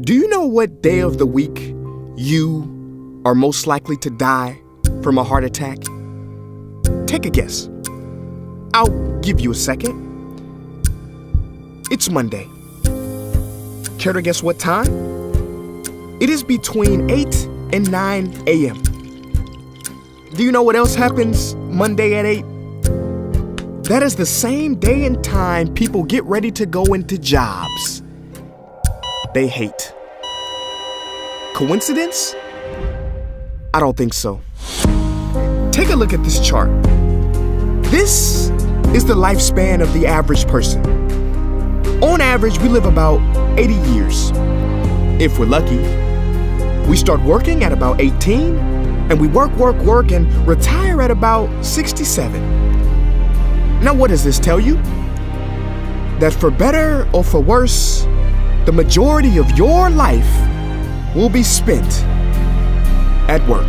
Do you know what day of the week you are most likely to die from a heart attack? Take a guess. I'll give you a second. It's Monday. Care to guess what time? It is between 8 and 9 a.m. Do you know what else happens Monday at 8? That is the same day and time people get ready to go into jobs they hate. Coincidence? I don't think so. Take a look at this chart. This is the lifespan of the average person. On average, we live about 80 years. If we're lucky, we start working at about 18, and we work, and retire at about 67. Now, what does this tell you? That for better or for worse, the majority of your life will be spent at work.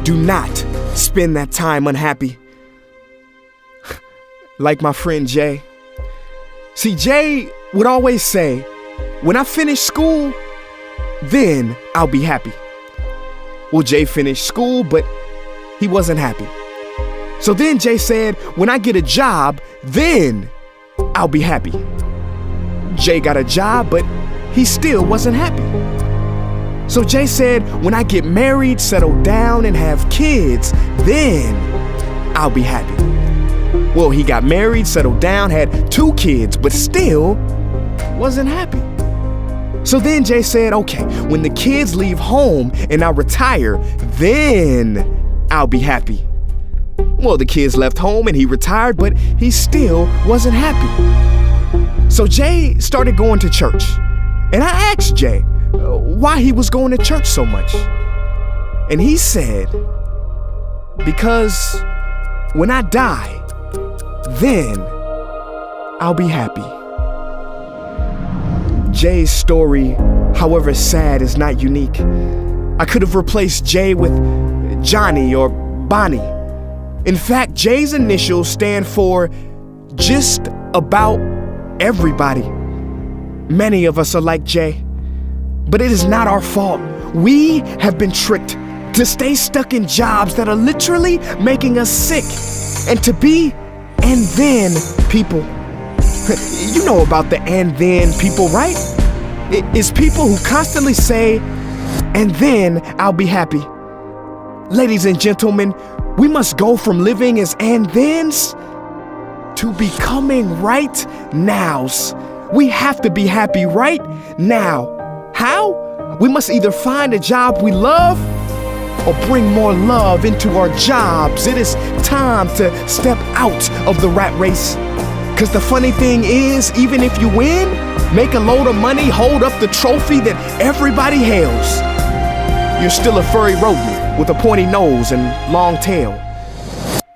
Do not spend that time unhappy. Like my friend Jay. See, Jay would always say, when I finish school, then I'll be happy. Well, Jay finished school, but he wasn't happy. So then Jay said, when I get a job, then I'll be happy. Jay got a job, but he still wasn't happy. So Jay said, when I get married, settle down, and have kids, then I'll be happy. Well, he got married, settled down, had 2 kids, but still wasn't happy. So then Jay said, okay, when the kids leave home and I retire, then I'll be happy. Well, the kids left home and he retired, but he still wasn't happy. So Jay started going to church. And I asked Jay why he was going to church so much. And he said, because when I die, then I'll be happy. Jay's story, however sad, is not unique. I could have replaced Jay with Johnny or Bonnie. In fact, Jay's initials stand for just about everybody. Many of us are like Jay, but it is not our fault. We have been tricked to stay stuck in jobs that are literally making us sick and to be and then people. You know about the and then people, right? It's people who constantly say, and then I'll be happy. Ladies and gentlemen, we must go from living as and thens to becoming right nows. We have to be happy right now. How? We must either find a job we love or bring more love into our jobs. It is time to step out of the rat race. Cause the funny thing is, even if you win, make a load of money, hold up the trophy that everybody hails, you're still a furry rodent with a pointy nose and long tail.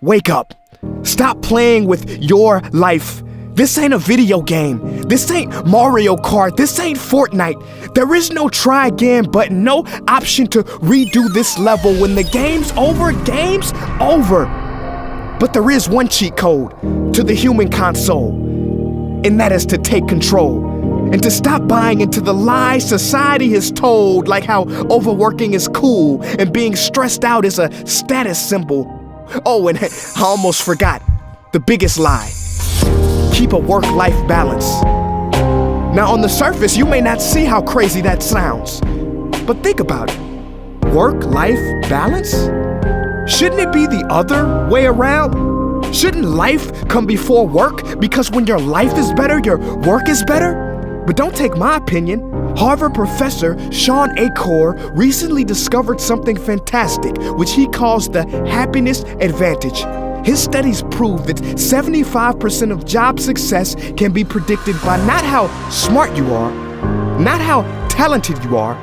Wake up. Stop playing with your life. This ain't a video game. This ain't Mario Kart. This ain't Fortnite. There is no try again button, no option to redo this level. When the game's over, game's over. But there is one cheat code to the human console, and that is to take control and to stop buying into the lies society has told, like how overworking is cool and being stressed out is a status symbol. Oh, and I almost forgot the biggest lie. Keep a work-life balance. Now, on the surface, you may not see how crazy that sounds, but think about it. Work-life balance? Shouldn't it be the other way around? Shouldn't life come before work? Because when your life is better, your work is better? But don't take my opinion. Harvard professor Shawn Achor recently discovered something fantastic, which he calls the happiness advantage. His studies prove that 75% of job success can be predicted by not how smart you are, not how talented you are,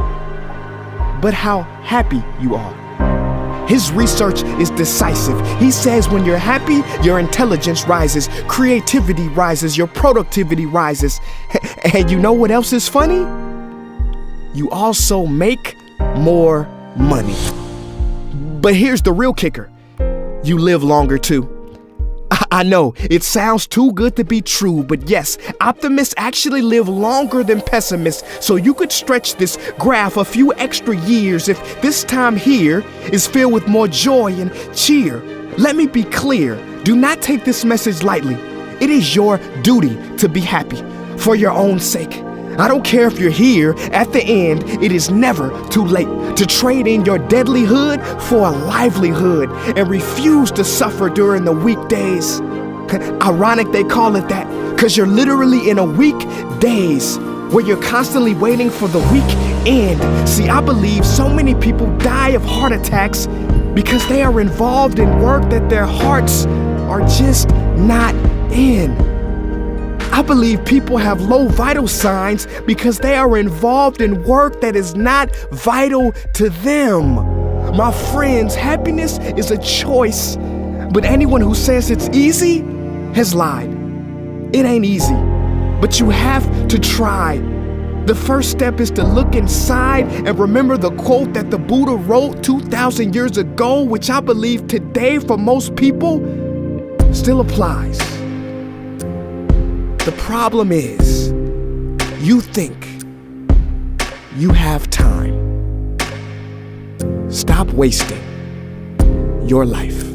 but how happy you are. His research is decisive. He says when you're happy, your intelligence rises, creativity rises, your productivity rises. And you know what else is funny? You also make more money. But here's the real kicker. You live longer too. I know, it sounds too good to be true, but yes, optimists actually live longer than pessimists, so you could stretch this graph a few extra years if this time here is filled with more joy and cheer. Let me be clear, do not take this message lightly. It is your duty to be happy, for your own sake. I don't care if you're here at the end, it is never too late to trade in your deadlyhood for a livelihood and refuse to suffer during the weekdays. Ironic they call it that, because you're literally in a weekdays where you're constantly waiting for the weekend. See, I believe so many people die of heart attacks because they are involved in work that their hearts are just not in. I believe people have low vital signs because they are involved in work that is not vital to them. My friends, happiness is a choice, but anyone who says it's easy has lied. It ain't easy, but you have to try. The first step is to look inside and remember the quote that the Buddha wrote 2,000 years ago, which I believe today for most people still applies. The problem is, you think you have time. Stop wasting your life.